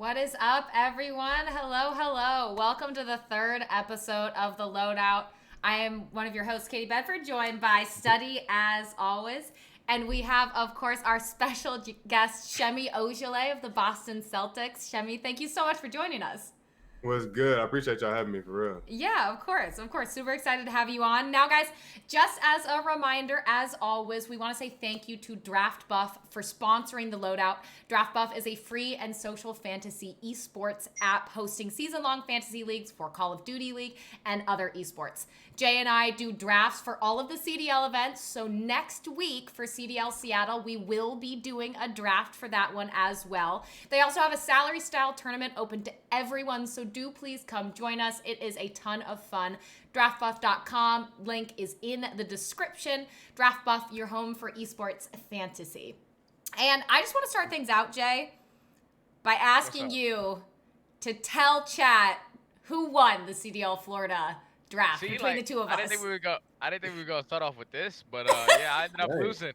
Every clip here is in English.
What is up, everyone? Hello, hello. Welcome to the third episode of the Loadout. I am one of your hosts, Katie Bedford, joined by Study as always. And we have, of course, our special guest, Ojeyele of the Boston Celtics. Shemi, thank you so much for joining us. Was good. I appreciate y'all having me for real. Yeah, of course. Of course. Super excited to have you on. Now, guys, just as a reminder, as always, we want to say thank you to Draft Buff for sponsoring the Loadout. Draft Buff is a free and social fantasy esports app hosting season-long fantasy leagues for Call of Duty League and other esports. Jay and I do drafts for all of the CDL events. So next week for CDL Seattle, we will be doing a draft for that one as well. They also have a salary style tournament open to everyone. So do please come join us. It is a ton of fun. Draftbuff.com. Link is in the description. Draftbuff, your home for esports fantasy. And I just want to start things out, Jay, by asking you to tell chat who won the CDL Florida draft between the two of us. I didn't think we were gonna start off with this, but yeah, I ended up losing.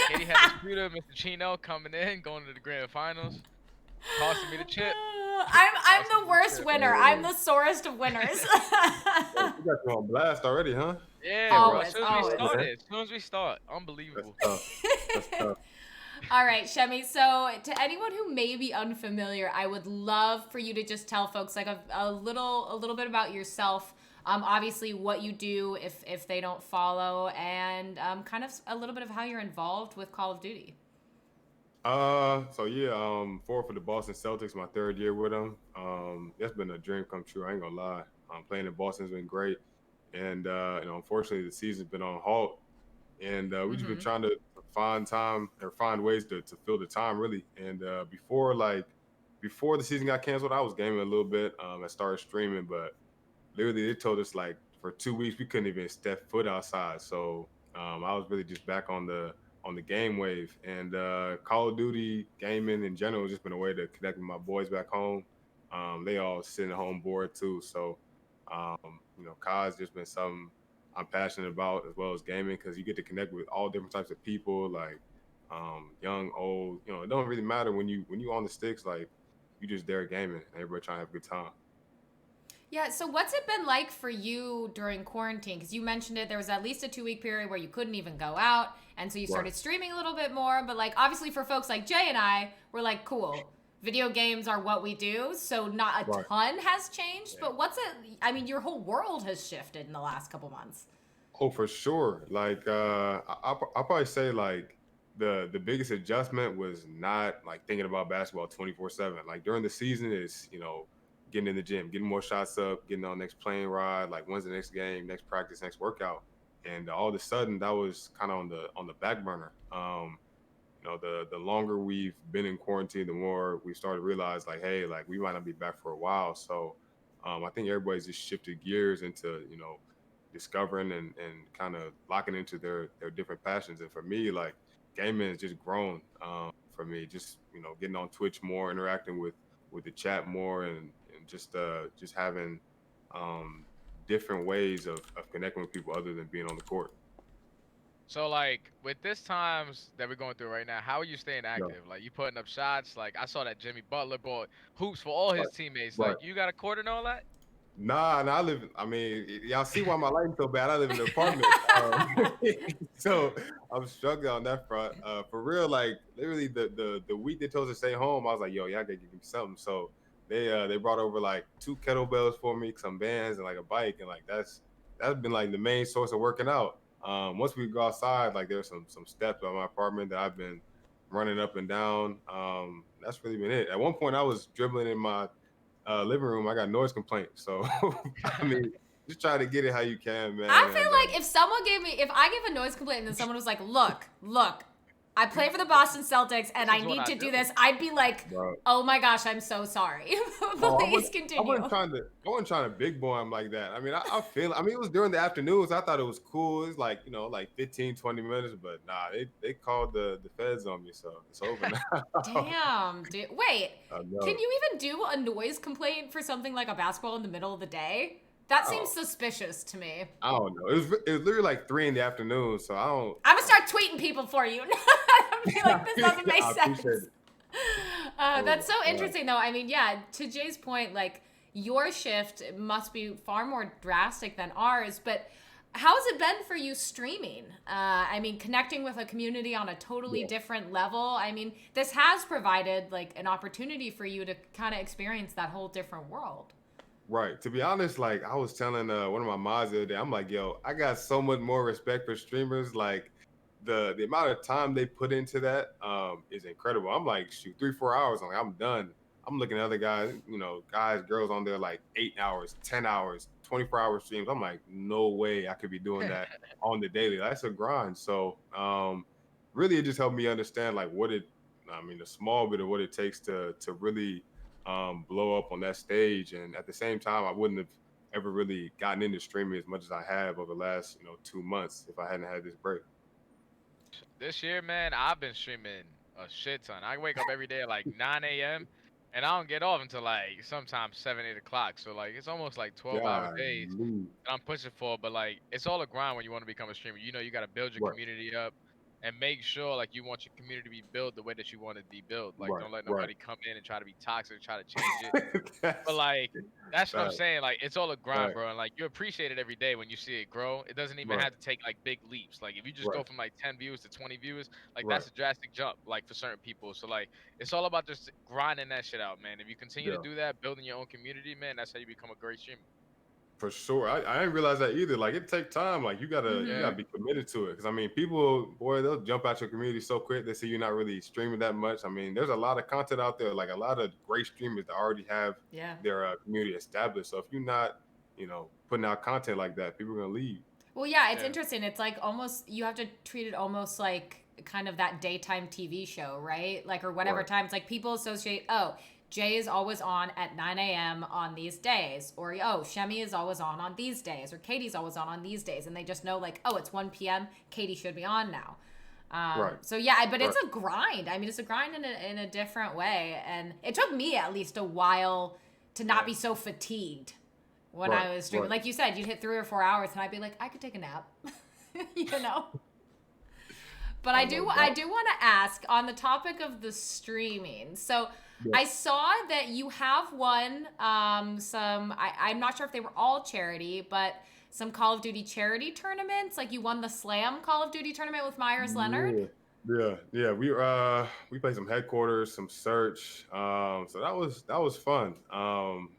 Katie had the scooter, Mr. Chino coming in, going to the grand finals, costing me the chip. I'm the worst winner. I'm the sorest of winners. You got you on blast already, huh? Yeah, always, bro. As soon as we start, unbelievable. That's tough. All right, Shemi. So to anyone who may be unfamiliar, I would love for you to just tell folks like a little bit about yourself. Obviously what you do if they don't follow, and kind of a little bit of how you're involved with Call of Duty. Forward for the Boston Celtics, my third year with them. That's been a dream come true. I ain't gonna lie. Playing in Boston's been great, and unfortunately the season's been on halt, and we've just been trying to find time or find ways to fill the time really. And before the season got canceled, I was gaming a little bit. I started streaming, but literally they told us like for 2 weeks we couldn't even step foot outside. So I was really just back on the game wave, and Call of Duty gaming in general has just been a way to connect with my boys back home. They all sit at home bored too. So COD's just been something I'm passionate about as well as gaming, because you get to connect with all different types of people, like young, old. It don't really matter when you on the sticks, like you just there gaming and everybody trying to have a good time. Yeah, so what's it been like for you during quarantine? Because you mentioned it, there was at least a 2-week period where you couldn't even go out, and so you started streaming a little bit more. But like obviously for folks like Jay and I, we're like, cool, video games are what we do, so not a ton has changed. But your whole world has shifted in the last couple months. Oh, for sure. Like I'll probably say like the biggest adjustment was not like thinking about basketball 24/7. Like during the season is getting in the gym, getting more shots up, getting on next plane ride, like when's the next game, next practice, next workout. And all of a sudden that was kind of on the back burner. The longer we've been in quarantine, the more we started to realize like, hey, like we might not be back for a while. So I think everybody's just shifted gears into, discovering and kind of locking into their different passions. And for me, like gaming has just grown for me, just, getting on Twitch more, interacting with the chat more, and just having different ways of connecting with people other than being on the court. So like with this times that we're going through right now, how are you staying active? Like you putting up shots? Like I saw that Jimmy Butler bought hoops for all his teammates. Right. Like you got a court and all that? Nah, I mean, y'all see why my lighting's so bad. I live in an apartment. So I'm struggling on that front. For real, like literally the week they told us to stay home, I was like, yo, y'all gotta give me something. So they brought over like 2 kettlebells for me, some bands, and like a bike, and like that's been like the main source of working out. Once we go outside, like there's some steps by my apartment that I've been running up and down. That's really been it. At one point I was dribbling in my living room. I got noise complaints, so I mean, just try to get it how you can, man. I feel like if I give a noise complaint and then someone was like, look, I play for the Boston Celtics and I need to do this, I'd be like, oh my gosh, I'm so sorry. Please continue. I wasn't trying to big boy him like that. I mean, I feel, I mean, it was during the afternoons. I thought it was cool. It's like, like 15, 20 minutes, but nah, they called the feds on me, so it's over now. Damn, dude. Wait, can you even do a noise complaint for something like a basketball in the middle of the day? That seems suspicious to me. I don't know. It was literally like 3 in the afternoon, so I don't. I'm gonna start tweeting people for you. I feel like this doesn't make sense. Oh That's so my God. interesting, though. I mean, yeah, to Jay's point, like your shift must be far more drastic than ours, but how has it been for you streaming? I mean, connecting with a community on a totally Yeah. different level. I mean, this has provided like an opportunity for you to kind of experience that whole different world. Right. To be honest, like I was telling one of my mods the other day, I'm like, yo, I got so much more respect for streamers. Like the amount of time they put into that is incredible. I'm like, shoot, 3-4 hours. I'm like, I'm done. I'm looking at other guys, guys, girls on there like 8 hours, 10 hours, 24-hour streams. I'm like, no way I could be doing that on the daily. That's a grind. So really it just helped me understand like a small bit of what it takes to really blow up on that stage. And at the same time, I wouldn't have ever really gotten into streaming as much as I have over the last 2 months if I hadn't had this break. This year, man, I've been streaming a shit ton. I wake up every day at like 9 a.m. and I don't get off until like sometimes 7, 8 o'clock. So like it's almost like 12-hour God, days that I'm pushing for. But like it's all a grind when you want to become a streamer. You know, you got to build your right, community up and make sure like you want your community to be built the way that you want it to be built. Like right, don't let right. nobody come in and try to be toxic, try to change it. But That's like that's what I'm right, saying. Like it's all a grind, right, bro. And like you appreciate it every day when you see it grow. It doesn't even right, have to take like big leaps. Like if you just right, go from like 10 views to 20 views, like right. that's a drastic jump. Like for certain people. So like it's all about just grinding that shit out, man. If you continue to Yeah. do that, building your own community, man, that's how you become a great streamer. For sure. I didn't realize that either. Like it take time. Like you gotta Yeah. be committed to it. Cause I mean, people, boy, they'll jump out your community so quick. They see you're not really streaming that much. I mean, there's a lot of content out there, like a lot of great streamers that already have Yeah. their community established. So if you're not, putting out content like that, people are gonna leave. Well, yeah, it's Yeah. interesting. It's like almost you have to treat it almost like kind of that daytime TV show, right? Like or whatever Right. time. It's like people associate, oh, Jay is always on at 9 a.m. on these days, or oh, Shemi is always on these days, or Katie's always on these days, and they just know like, oh, it's 1 p.m. Katie should be on now. Right. So yeah, but Right. it's a grind. I mean, it's a grind in a different way, and it took me at least a while to not Yeah. be so fatigued when Right. I was streaming. Right. Like you said, you'd hit 3 or 4 hours, and I'd be like, I could take a nap, you know. But I I know do that. want to ask on the topic of the streaming. So Yeah. I saw that you have won some. I'm not sure if they were all charity, but some Call of Duty charity tournaments. Like you won the Slam Call of Duty tournament with Myers Leonard. Yeah. Yeah. We played some headquarters, some search. So that was fun.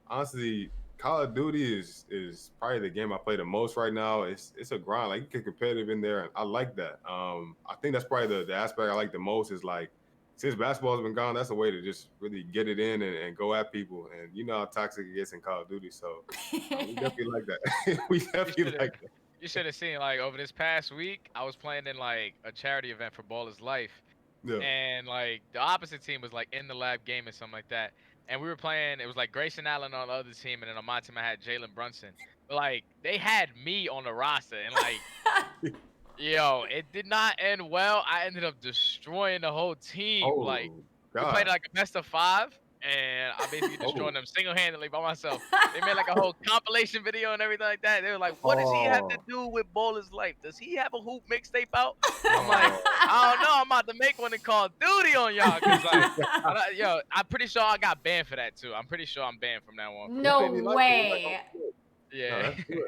Honestly, Call of Duty is probably the game I play the most right now. It's a grind. Like you get competitive in there, and I like that. I think that's probably the aspect I like the most is like since basketball's been gone, that's a way to just really get it in and go at people. And you know how toxic it gets in Call of Duty, so we definitely like that. We You definitely should have like that. you should have seen like over this past week, I was playing in like a charity event for Baller's Life. Yeah. And like the opposite team was like in the lab game or something like that. And we were playing. It was like Grayson Allen on the other team, and then on my team I had Jalen Brunson. But like they had me on the roster, and like yo, it did not end well. I ended up destroying the whole team. Like Oh we played God. like a best of 5, and I basically Oh. destroyed them single-handedly by myself. They made like a whole compilation video and everything like that. They were like, "What does he have to Oh. do with Baller's Life? Does he have a hoop mixtape out?" I'm like, Oh. I don't know. I'm about to make one and call duty on y'all, cause like, yo, I'm pretty sure I got banned for that too. I'm pretty sure I'm banned from that one. No Maybe like it. Like, oh, way. good. No, Yeah. that's good.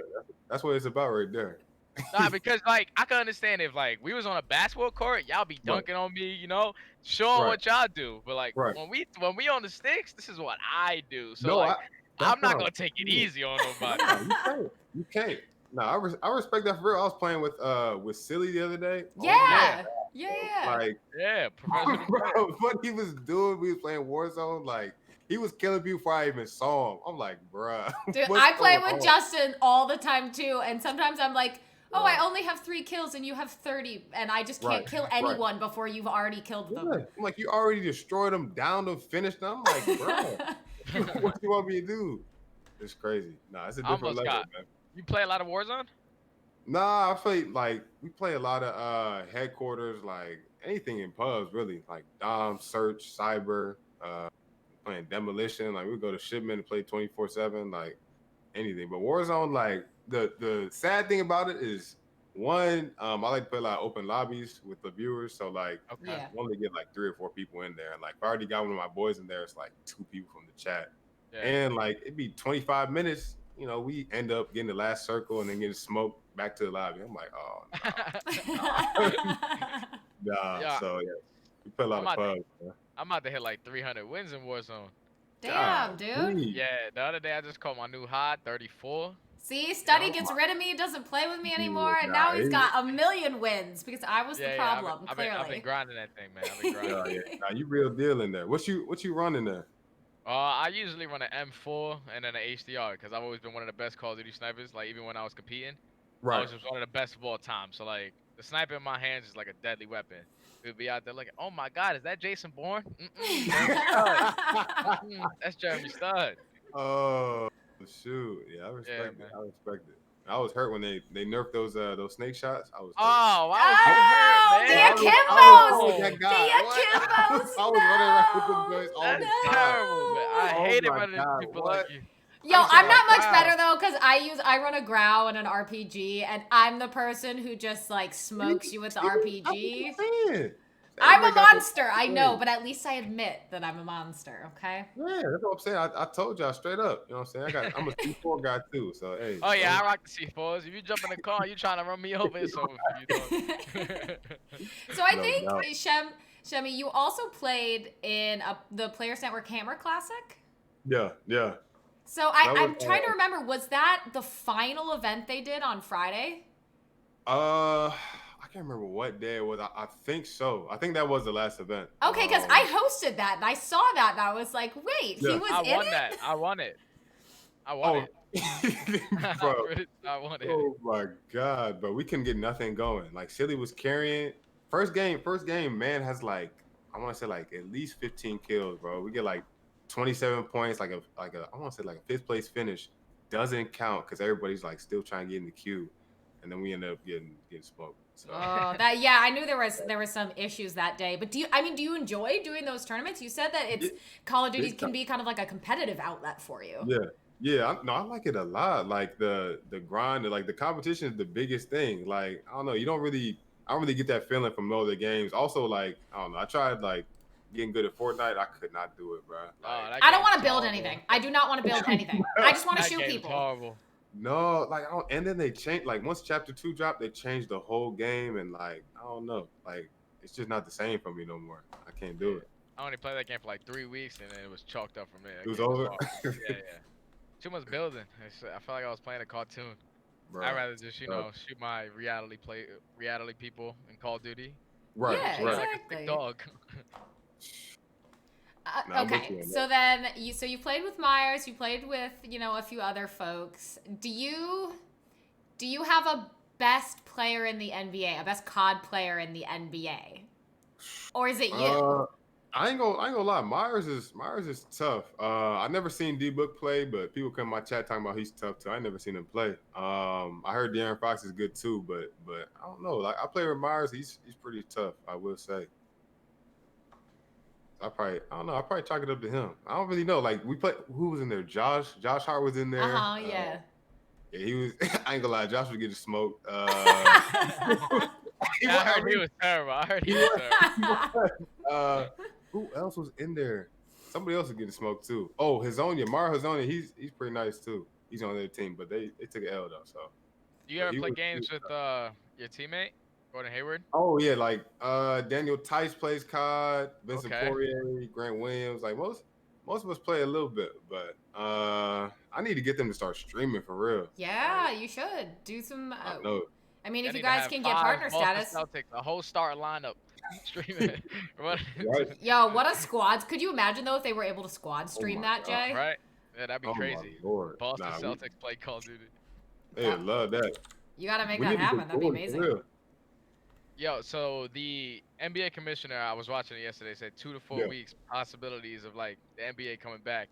That's what it's about right there. Nah, because like I can understand if like we was on a basketball court, y'all be Right. dunking on me, showing Right. what y'all do. But like Right. when we on the sticks, this is what I do. So No, like that's I'm what not I'm gonna take it saying. easy on nobody. No, you can't. You can't. No, I respect that for real. I was playing with Silly the other day. Oh my Yeah. God. Yeah. Like, Yeah, professional. bro, what he was doing, we was playing Warzone. Like, he was killing people before I even saw him. I'm like, bruh. Dude, what's I play going with on? Justin all the time too, and sometimes I'm like, oh, I Yeah. only have 3 kills and you have 30, and I just can't Right. kill Right. anyone before you've already killed Yeah. them. I'm like, you already destroyed them, down them, finished them. I'm like, bruh, what do you want me to do? It's crazy. Nah, it's a I different almost level, got. man. You play a lot of Warzone? Nah, I play like we play a lot of headquarters, like anything in pubs, really, like Dom, Search, Cyber, playing Demolition. Like we go to Shipment and play 24/7, like anything. But Warzone, like the sad thing about it is I like to play like open lobbies with the viewers. So like Okay. Yeah. I only get like 3 or 4 people in there. And like if I already got one of my boys in there, it's like 2 people from the chat. Yeah. And like it'd be 25 minutes. You know, we end up getting the last circle and then getting smoked back to the lobby. I'm like, oh nah. Yeah, So yeah, we play a lot I'm of about to, pubs, man. I'm about to hit like 300 wins in Warzone. Damn, God, dude. please. Yeah, the other day I just caught my new high, 34. See, You Study know? gets rid of me, doesn't play with me Yeah, anymore, and nah, now he's got a million wins because I was the Yeah, yeah. problem, I've been clearly. grinding that thing, man. I've been grinding. yeah. Nah, you real deal in there. What you running there? I usually run an M4 and then an HDR because I've always been one of the best Call of Duty snipers. Like even when I was competing, I Right. was just one of the best of all time. So like the sniper in my hands is like a deadly weapon. We'd be out there like, oh my God, is that Jason Bourne? Jeremy Stud. That's Jeremy Stud. Oh shoot. Yeah, I Yeah, respect it. man. I respect it. I was hurt when they nerfed those snake shots. I was hurt. Oh, why was you Oh, hurt, the man? I was Akimbos! that The guy. What? Akimbos! I was running around with them No! joints all That's the time. terrible, man. I Oh hated my running into God, people what? like you. Yo, I'm I'm like, not much wow. better though, because I run a growl and an RPG, and I'm the person who just like smokes you with the RPG. I'm a monster, I know, but at least I admit that I'm a monster, okay? Yeah, that's what I'm saying. I told y'all straight up. You know what I'm saying? I'm a C4 guy too. So hey. Oh yeah, I rock the C4s. If you jump in the car, you trying to run me over, it's over for you, dog. So I No think doubt. Shemi, you also played in the Players Network Hammer Classic. Yeah. So That I'm was, trying to remember, was that the final event they did on Friday? I can't remember what day it was. I think so. I think that was the last event. Okay, because I hosted that and I saw that and I was like, wait, he Yeah. was I in won it? that. I won it. I won it. Bro. I won it. Oh my God, bro. We couldn't get nothing going. Like Silly was carrying. First game, man has like, I want to say like at least 15 kills, bro. We get like 27 points, I want to say like a 5th place finish. Doesn't count because everybody's like still trying to get in the queue. And then we end up getting smoked. So Oh, yeah, I knew there was some issues that day. But do you enjoy doing those tournaments? You said that Call of Duty Big can time. be kind of like a competitive outlet for you. Yeah. I like it a lot. Like the grind, like the competition is the biggest thing. Like I don't know, I don't really get that feeling from no other games. Also, like I don't know, I tried like getting good at Fortnite. I could not do it, bro. Like, I don't want to build anything. I do not want to build anything. I just want to That shoot game's people. horrible. no, like I don't. And then they changed. Like once Chapter 2 dropped, they changed the whole game, and like I don't know, like it's just not the same for me no more. I can't do it. I only played that game for like 3 weeks and then it was chalked up from there. That It was game over. horrible. Yeah. Too much building. I felt like I was playing a cartoon. Bro. I'd rather just, shoot my reality people in Call of Duty. Right, Yeah, right. Like a exactly. sick dog. Nah, I'm with Okay, you on so then you played with Myers, you played with a few other folks. Do you have a best player in the NBA, a best COD player in the NBA, or is it you? I ain't gonna lie. Myers is tough. I never seen D Book play, but people come in my chat talking about he's tough too. I never seen him play. I heard De'Aaron Fox is good too, but I don't know. Like I play with Myers, he's pretty tough. I will say. I don't know. I probably chalk it up to him. I don't really know. Like we played. Who was in there? Josh Hart was in there. Yeah. Yeah, he was. I ain't gonna lie. Josh was getting smoked. I heard he was terrible. Who else was in there? Somebody else was getting smoked too. Oh, Mara Hazonia, he's pretty nice too. He's on their team, but they took an L though. So Do you ever play games with your teammate, Gordon Hayward? oh yeah, like Daniel Tice plays COD, Vincent Okay. Poirier, Grant Williams. Like most of us play a little bit, but I need to get them to start streaming for real. Yeah, you should do some. I know. I mean, if I you need to guys have can get 5 partner Boston status. Celtics, a whole start lineup streaming. Right. Yo, what a squad! Could you imagine though if they were able to squad stream my that, God. Jay? Right? Yeah, that'd be Oh my crazy. Lord. Boston Nah, Celtics play Call of Duty. They love that. You gotta make We that need to happen. get That'd be Gordon, for amazing. real. Yo, so the NBA commissioner, I was watching it yesterday, said 2 to 4 Yeah. weeks possibilities of like the NBA coming back.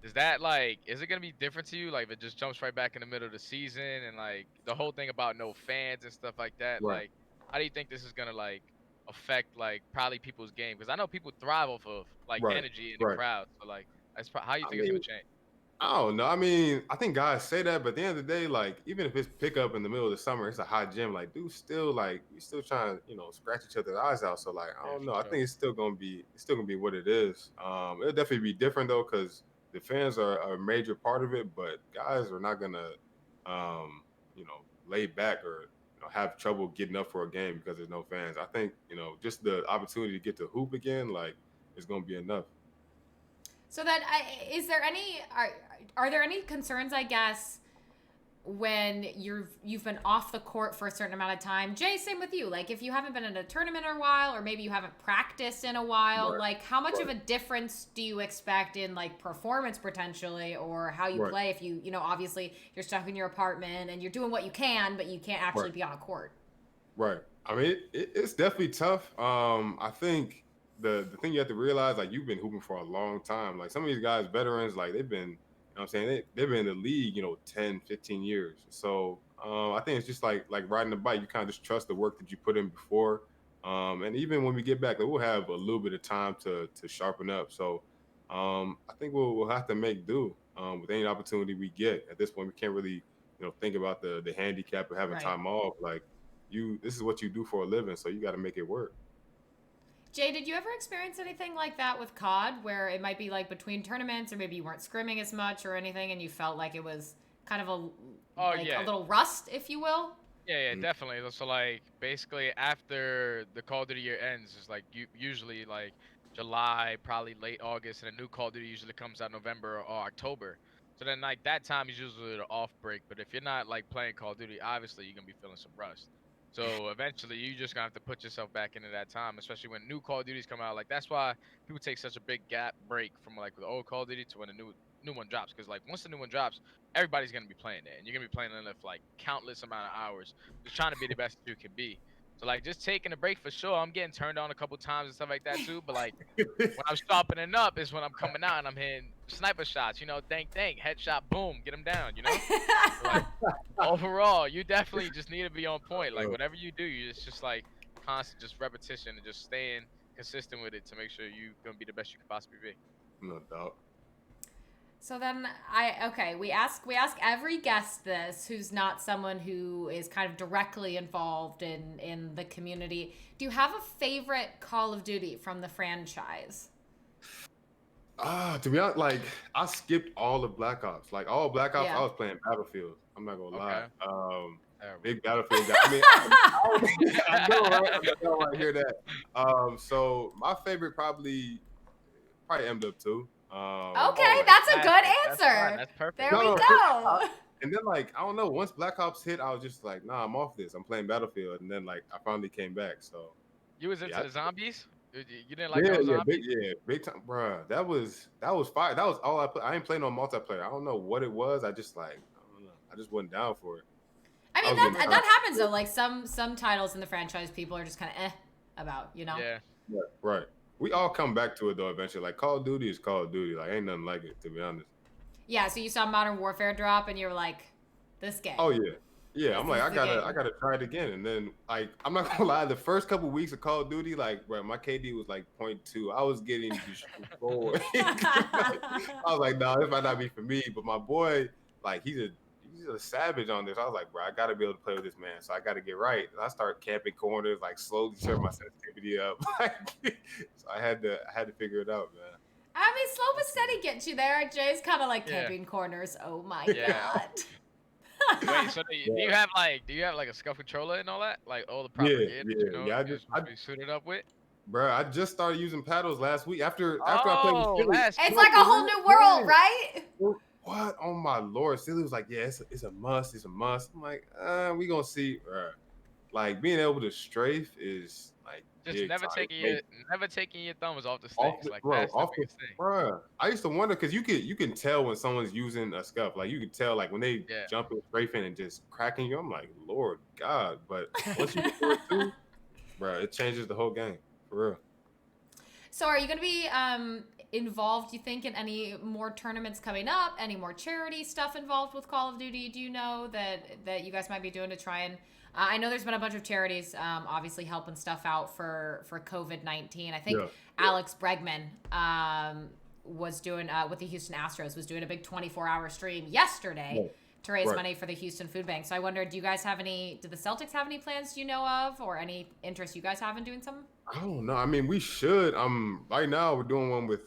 Is that like, is it gonna be different to you? Like, if it just jumps right back in the middle of the season and like the whole thing about no fans and stuff like that? Right. Like, how do you think this is gonna like affect like probably people's game? Because I know people thrive off of like Right, energy in the right. crowd. So like, how you I think it's gonna mean, change? I don't know. I mean, I think guys say that, but at the end of the day, like even if it's pickup in the middle of the summer, it's a hot gym. Like, dude, still like you still trying to scratch each other's eyes out. So like, I Yeah, don't know. for I sure. think it's still gonna be what it is. It'll definitely be different though, because the fans are a major part of it, but guys are not gonna, lay back or have trouble getting up for a game because there's no fans. I think just the opportunity to get to hoop again, like, is gonna be enough. So then, is there any are there any concerns? I guess when you've been off the court for a certain amount of time. Jay, same with you. Like if you haven't been in a tournament in a while, or maybe you haven't practiced in a while, Right. like how much of Right. a difference do you expect in like performance potentially, or how you Right. play if obviously you're stuck in your apartment and you're doing what you can, but you can't actually Right. be on a court. Right. I mean, it's definitely tough. I think the thing you have to realize, like, you've been hooping for a long time. Like some of these guys, veterans, like they've been, what I'm saying, they've been in the league, 10, 15 years. So I think it's just like riding a bike. You kind of just trust the work that you put in before. And even when we get back, like, we'll have a little bit of time to sharpen up. So I think we'll have to make do with any opportunity we get. At this point, we can't really, think about the handicap of having Right. time off. Like, this is what you do for a living, so you got to make it work. Jay, did you ever experience anything like that with COD, where it might be like between tournaments, or maybe you weren't scrimming as much or anything, and you felt like it was kind of Oh like a yeah. little rust, if you will? Yeah, Mm. definitely. So like basically after the Call of Duty year ends, it's like usually like July, probably late August, and a new Call of Duty usually comes out November or October. So then like that time is usually the off break. But if you're not like playing Call of Duty, obviously you're gonna be feeling some rust. So eventually you just gonna have to put yourself back into that time, especially when new Call of Duties come out. Like that's why people take such a big gap break from like the old Call of Duty to when the new one drops. Because like once the new one drops, everybody's gonna be playing it, and you're gonna be playing it for like countless amount of hours, just trying to be the best you can be. So like just taking a break for sure. I'm getting turned on a couple times and stuff like that too. But like when I'm sharpening up is when I'm coming out and I'm hitting sniper shots. Think, headshot, boom, get them down. So, like overall, you definitely just need to be on point. Like Uh, whatever you do, it's just like constant, just repetition and just staying consistent with it to make sure you're gonna be the best you can possibly be. no doubt. So then we ask every guest this who's not someone who is kind of directly involved in the community. Do you have a favorite Call of Duty from the franchise? To be honest, like, I skipped all of Black Ops. Like all Black Ops, I Yeah. was playing Battlefield. I'm not gonna lie. Okay. Terrible. Big Battlefield guy. I mean, I know, right? I know, I hear that. So my favorite probably M-Dub 2. Okay, Oh, that's a good fantastic. That's fine. answer. That's perfect. There we No, go. and then, like, I don't know. Once Black Ops hit, I was just like, nah, I'm off this. I'm playing Battlefield, and then like I finally came back. So You was into yeah, the zombies? You didn't like those zombies? yeah, big time, bruh. That was fire. That was all I put. I ain't playing no multiplayer. I don't know what it was. I don't know. I just wasn't down for it. I I mean was getting that tired. happens though. Like some titles in the franchise, people are just kind of about. Yeah. Right, right. We all come back to it though eventually. Like Call of Duty is Call of Duty. Like ain't nothing like it, to be honest. Yeah. So you saw Modern Warfare drop, and you were like, this game. Oh yeah. Yeah, I'm This like, is I the gotta, I game. gotta try it again, and then like, I'm not gonna lie, the first couple weeks of Call of Duty, like, bro, my KD was like .2. I was getting destroyed. I was like, nah, this might not be for me. But my boy, like, he's a savage on this. I was like, bro, I gotta be able to play with this man, so I gotta get right. And I start camping corners, like slowly turn my sensitivity up. So I had to figure it out, man. I mean, slow but steady gets you there. Jay's kind of like Yeah. camping corners. Oh my Yeah. god. Wait, so do you have like a scuff controller and all that? Like all the proper Yeah, gear that yeah. you're supposed to be suited up with? Bro, I just started using paddles last week after I played with Oh, Philly. last It's No, like a for whole real, new world, right? What? Oh my lord! Silly was like, yeah, it's a must. It's a must. I'm like, we gonna see. Like being able to strafe is like just big never time. taking Like, your thumbs off the off sticks. the Like bro, that's the off the biggest thing. bruh. I used to wonder because you can tell when someone's using a scuff. Like you can tell like when they Yeah. jumping, strafing, and just cracking you. I'm like, Lord God! But once you can do it too, bro, it changes the whole game for real. So are you going to be involved, you think, in any more tournaments coming up? Any more charity stuff involved with Call of Duty? Do you know that you guys might be doing to try and I know there's been a bunch of charities, obviously helping stuff out for COVID-19. I think Yeah. Alex Bregman was doing with the Houston Astros was doing a big 24-hour stream yesterday Right. to raise Right. money for the Houston Food Bank. So I wonder, do the Celtics have any plans you know of, or any interest you guys have in doing something? I don't know. I mean, we should. Right now we're doing one with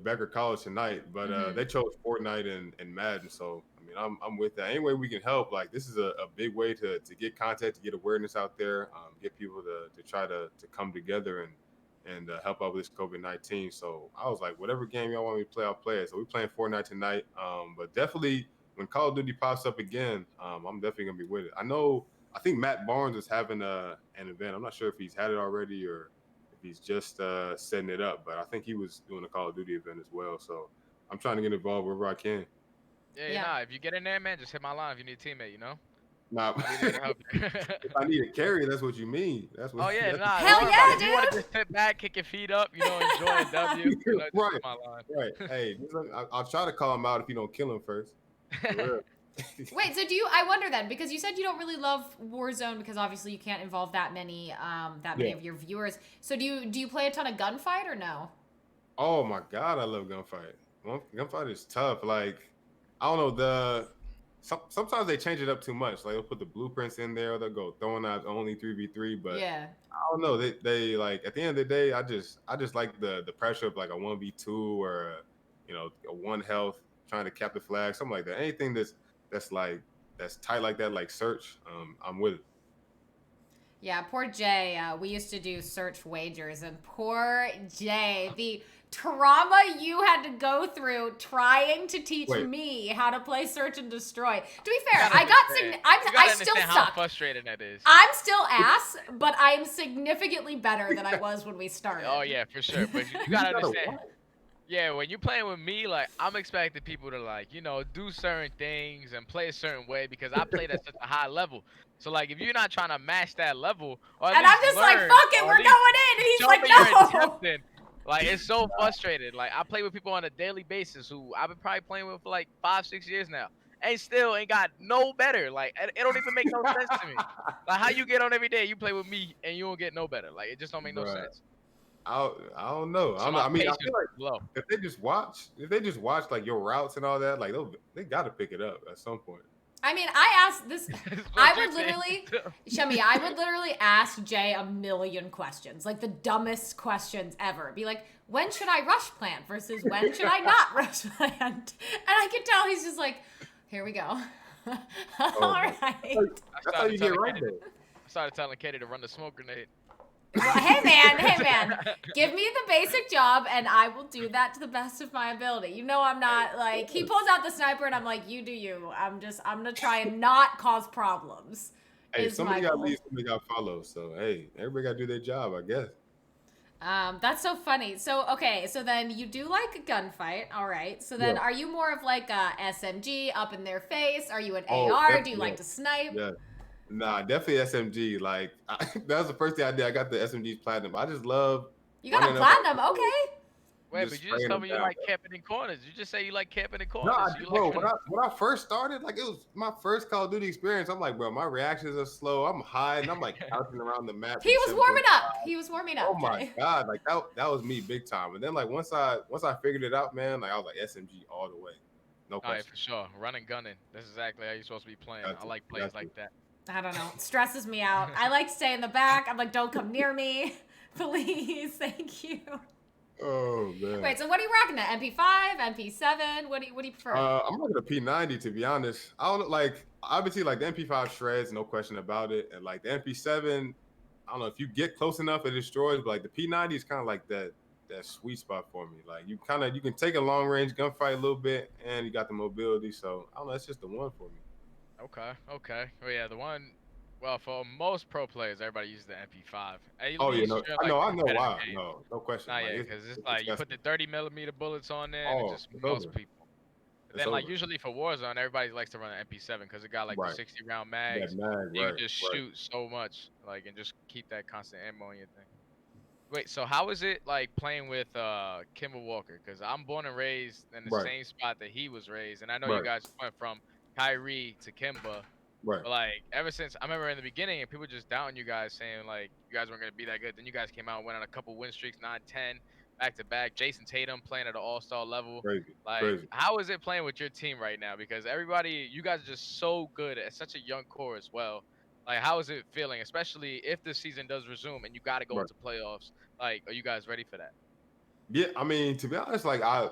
Becker College tonight, but they chose Fortnite and Madden. So I mean, I'm with that. Any way we can help, like this is a big way to get content, to get awareness out there, get people to try to come together and help out with this COVID-19. So I was like, whatever game y'all want me to play, I'll play it. So we're playing Fortnite tonight. But definitely when Call of Duty pops up again, I'm definitely gonna be with it. I think Matt Barnes is having an event. I'm not sure if he's had it already or if he's just setting it up, but I think he was doing a Call of Duty event as well. So I'm trying to get involved wherever I can. Yeah, nah, if you get in there, man, just hit my line if you need a teammate, you know? Nah, if I need a carry, that's what you mean. That's what. Oh yeah, nah. Hell yeah, if you want to just sit back, kick your feet up, you know, enjoy a W. You know, just Right. hit my line. Right. Hey, I'll try to call him out if you don't kill him first. For real. Wait, so I wonder then, because you said you don't really love Warzone because obviously you can't involve that many of your viewers. So do you play a ton of gunfight or no? Oh my God, I love gunfight. Gunfight is tough. Like, I don't know, sometimes they change it up too much. Like they'll put the blueprints in there, or they'll go throwing out only 3v3. But Yeah. I don't know. They like at the end of the day, I just like the pressure of like a 1v2 or a one health trying to cap the flag, something like that. Anything that's tight like that, like search, I'm with it. Yeah, poor Jay. We used to do search wagers, and poor Jay, the trauma you had to go through trying to teach me how to play search and destroy. To be fair, I still suck. How frustrating that is. I'm still ass, but I'm significantly better than I was when we started. Oh yeah, for sure. But you gotta understand. Yeah, when you're playing with me, like I'm expecting people to like, do certain things and play a certain way because I played at such a high level. So like, if you're not trying to match that level, or and I'm just like, fuck it, we're going in, and he's like, no. Like it's so frustrating. Like I play with people on a daily basis who I've been probably playing with for like 5-6 years now, and still ain't got no better. Like it don't even make no sense to me. Like how you get on every day, you play with me, and you don't get no better. Like it just don't make no sense. I don't know. I mean, I feel like if they just watch like your routes and all that, like they got to pick it up at some point. I mean, I asked this. I would literally ask Jay a million questions, like the dumbest questions ever. Be like, when should I rush plant versus when should I not rush plant? And I could tell he's just like, here we go. All right. That's how you get right there. I started telling Katie to run the smoke grenade. Well, hey man, give me the basic job and I will do that to the best of my ability. You know, I'm not like, he pulls out the sniper and I'm like, you do you. I'm gonna try and not cause problems. Hey, somebody got to lead, somebody got to follow. So hey, everybody got to do their job, I guess. That's so funny. So okay, so then you do like a gunfight, all right. So then are you more of like a SMG up in their face? Are you an AR? Do you like to snipe? Yeah. Nah, definitely SMG. Like that was the first thing I did. I got the SMG's platinum. I just love. You got a platinum, okay? Wait, but you just told me you like camping in corners. You just say you like camping in corners. No, bro. When I first started, like it was my first Call of Duty experience. I'm like, bro, my reactions are slow. I'm hiding. I'm like crouching around the map. He was warming up. Oh my God, like that was me big time. And then like once I figured it out, man, like I was like SMG all the way. No question. All right, for sure. Running, gunning. That's exactly how you're supposed to be playing. I like plays like that. I don't know. It stresses me out. I like to stay in the back. I'm like, don't come near me. Please. Thank you. Oh, man. Wait, so what are you rocking? The MP5, MP7? What do you prefer? I'm rocking a P90, to be honest. I don't like, obviously, like the MP5 shreds, no question about it. And like the MP7, I don't know, if you get close enough, it destroys. But like the P90 is kind of like that sweet spot for me. Like you can take a long range gunfight a little bit, and you got the mobility. So I don't know, it's just the one for me. Okay. Well, yeah, the one. Well, for most pro players, everybody uses the MP5. Oh yeah, no, I know why. No question. Nah, yeah, because it's like you put the 30mm bullets on there, and it just kills people. Then like usually for Warzone, everybody likes to run an MP7 because it got like the 60-round mags. You can just shoot so much, like, and just keep that constant ammo in your thing. Wait, so how is it like playing with Kemba Walker? Because I'm born and raised in the same spot that he was raised, and I know you guys went from Kyrie to Kemba. Right. But like ever since I remember in the beginning, and people just doubting you guys, saying like you guys weren't gonna be that good. Then you guys came out and went on a couple win streaks, 9-10. back to back. Jason Tatum playing at an all-star level. Crazy, Like, crazy. how is it playing with your team right now? Because everybody, you guys are just so good at such a young core as well. Like, how is it feeling, especially if the season does resume and you got to go Right. into playoffs? Like, are you guys ready for that? Yeah, I mean, to be honest, like I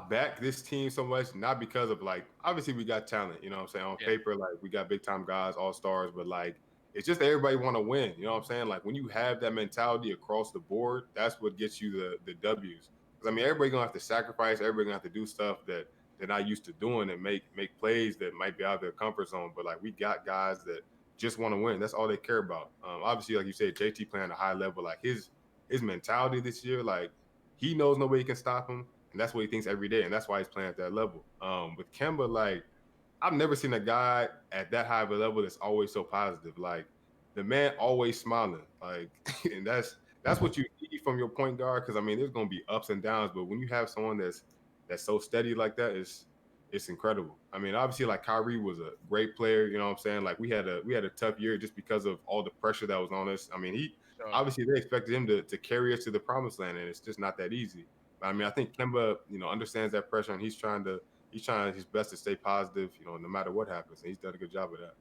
back this team so much, not because of like obviously we got talent, you know what I'm saying? On Yeah. paper, like we got big time guys, all stars, but like it's just that everybody want to win, you know what I'm saying? Like when you have that mentality across the board, that's what gets you the W's. Because I mean, everybody gonna have to sacrifice, everybody gonna have to do stuff that they're not used to doing and make plays that might be out of their comfort zone. But like we got guys that just want to win. That's all they care about. Obviously, like you said, JT playing at a high level, like his mentality this year, like he knows nobody can stop him, and that's what he thinks every day, and that's why he's playing at that level. With Kemba, like I've never seen a guy at that high of a level that's always so positive. Like the man always smiling, like, and that's what you need from your point guard. Because I mean, there's gonna be ups and downs, but when you have someone that's so steady like that, it's incredible. I mean, obviously, like Kyrie was a great player. You know what I'm saying? Like we had a tough year just because of all the pressure that was on us. I mean, he Sure. obviously they expected him to carry us to the promised land, and it's just not that easy. But I mean, I think Kemba, understands that pressure, and he's trying his best to stay positive, no matter what happens, and he's done a good job of that.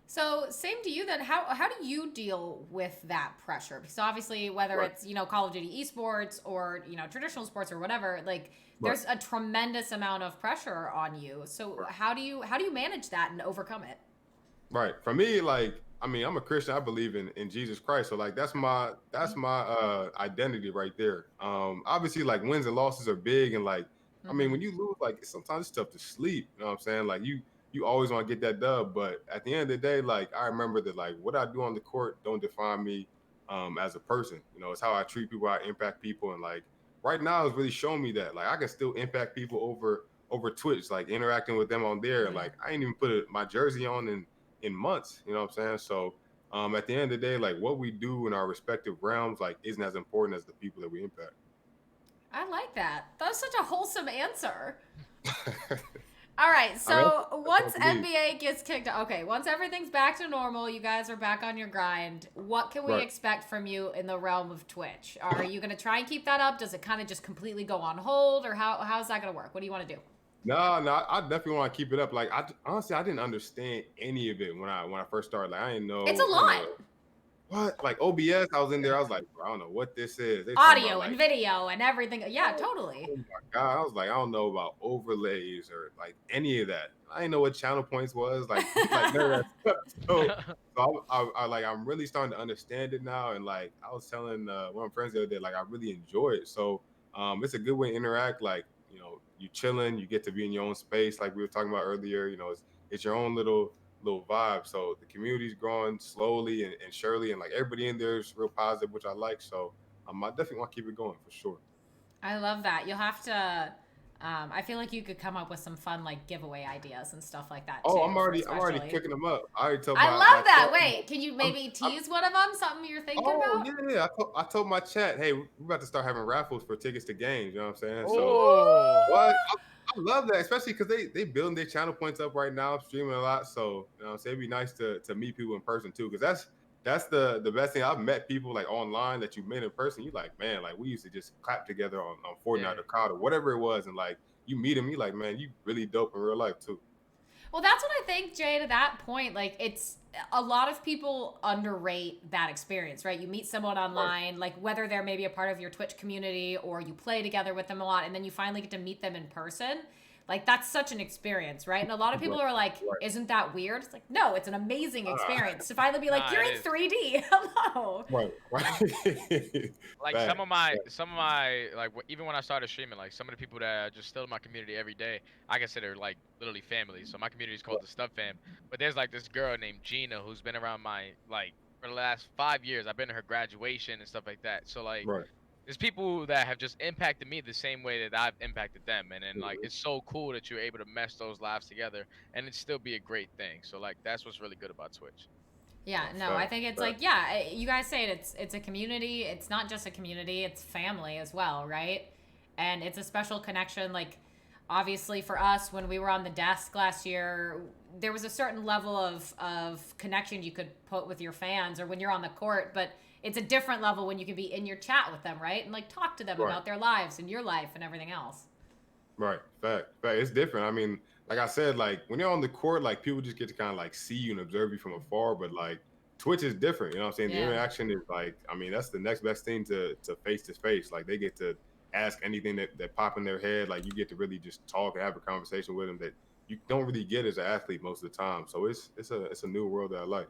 So same to you then. How do you deal with that pressure? Because obviously, whether Right, it's Call of Duty esports or traditional sports or whatever, like right, there's a tremendous amount of pressure on you. So right. how do you manage that and overcome it? Right. For me, like, I mean, I'm a Christian. I believe in Jesus Christ. So like that's my identity right there. Obviously like wins and losses are big and like I mean Mm-hmm. when you lose, like sometimes it's tough to sleep. You know what I'm saying? Like you always want to get that dub, but at the end of the day, like I remember that like what I do on the court don't define me as a person. It's how I treat people, how I impact people. And like right now it's really showing me that like I can still impact people over Twitch, like interacting with them on there. And Yeah. like I ain't even put my jersey on in months. You know what I'm saying? So at the end of the day, like what we do in our respective realms, like isn't as important as the people that we impact. I like that. That was such a wholesome answer. All right, I mean, so that's what once I believe. NBA gets kicked out, okay, once everything's back to normal, you guys are back on your grind. What can we Right. expect from you in the realm of Twitch? Are you going to try and keep that up? Does it kind of just completely go on hold, or how's that going to work? What do you want to do? No, no, I definitely want to keep it up. Like honestly, I didn't understand any of it when I first started. Like It's a I didn't know lot. what like OBS. I was in there. I was like, bro, I don't know what this is. They talking about Audio and like, video and everything. Yeah, oh, totally. oh my god. I was like, I don't know about overlays or like any of that. I didn't know what channel points was. Like none of that stuff. So I'm really starting to understand it now. And like I was telling one of my friends the other day, like I really enjoy it. So it's a good way to interact. Like you chilling, you get to be in your own space, like we were talking about earlier. It's your own little vibe. So the community's growing slowly and surely, and like everybody in there is real positive, which I like. So I definitely want to keep it going for sure. I love that. You'll have to. I feel like you could come up with some fun like giveaway ideas and stuff like that Oh, too, I'm for already especially. cooking them up. I already told I my love that. chat. Wait, can you maybe I'm tease one of them? Something you're thinking Oh about? yeah, yeah. I told my chat, hey, we're about to start having raffles for tickets to games. You know what I'm saying? So Oh, what? Ooh! I love that, especially because they building their channel points up right now, streaming a lot. So it'd be nice to meet people in person too, because that's the best thing. I've met people like online that you met in person. You like, man, like we used to just clap together on yeah. Fortnite or COD or whatever it was, and like you meet them, you like, man, you really dope in real life too. Well, that's what I think, Jay, to that point. Like, it's a lot of people underrate that experience, right? You meet someone Right, online, like whether they're maybe a part of your Twitch community or you play together with them a lot, and then you finally get to meet them in person. Like, that's such an experience, right? And a lot of right, people are like, right. isn't that weird? It's like, no, it's an amazing Ah, experience to finally be like, Nah, you're it in is. 3D. Hello. right, right. Like Back. some of my like even when I started streaming, like some of the people that are just still in my community every day, I consider like literally family. So my community is called the Stub Fam. But there's like this girl named Gina who's been around my like for the last 5 years. I've been to her graduation and stuff like that. So like Right. there's people that have just impacted me the same way that I've impacted them, and then like Mhm. it's so cool that you're able to mesh those lives together and it still be a great thing. So like that's what's really good about Twitch. Yeah, No, no, I fact, think it's like, fact. yeah, you guys say it, it's a community. It's not just a community, it's family as well, right? And it's a special connection. Like, obviously for us, when we were on the desk last year, there was a certain level of connection you could put with your fans or when you're on the court, but it's a different level when you can be in your chat with them, right? And like talk to them Right. about their lives and your life and everything else. Right. Fact. It's different. I mean, like I said, like when you're on the court, like people just get to kind of like see you and observe you from afar. But like Twitch is different. You know what I'm saying? The Yeah. interaction is like, I mean, that's the next best thing to face to face. Like they get to ask anything that pop in their head. Like you get to really just talk and have a conversation with them that you don't really get as an athlete most of the time. So it's a new world that I like.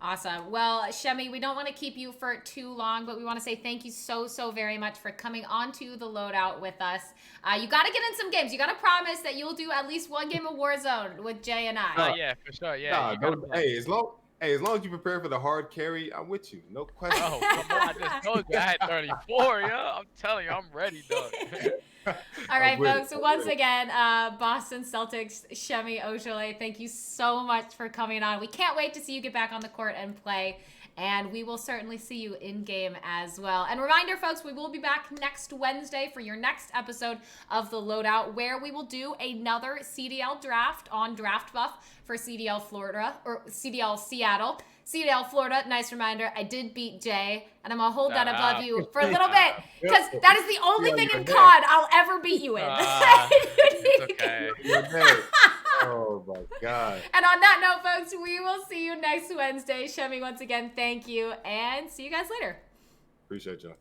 Awesome. Well, Shemi, we don't want to keep you for too long, but we want to say thank you so very much for coming onto the Loadout with us. You got to get in some games. You got to promise that you'll do at least one game of Warzone with Jay and I. Oh yeah, for sure. Yeah. Hey, as long as you prepare for the hard carry, I'm with you. No question. Oh, come on, I just told you I had 34, yo. I'm telling you, I'm ready, dog. All right, folks. So once again, Boston Celtics, Shemi Ojeyele, thank you so much for coming on. We can't wait to see you get back on the court and play. And we will certainly see you in game as well. And reminder, folks, we will be back next Wednesday for your next episode of the Loadout, where we will do another CDL draft on Draft Buff for CDL Florida or CDL Seattle. CDL Florida, nice reminder, I did beat Jay, and I'm going to hold that above you for a little bit, because that is the only thing in COD I'll ever beat you in. It's okay. Oh, my God. And on that note, folks, we will see you next Wednesday. Shemi, once again, thank you, and see you guys later. Appreciate y'all.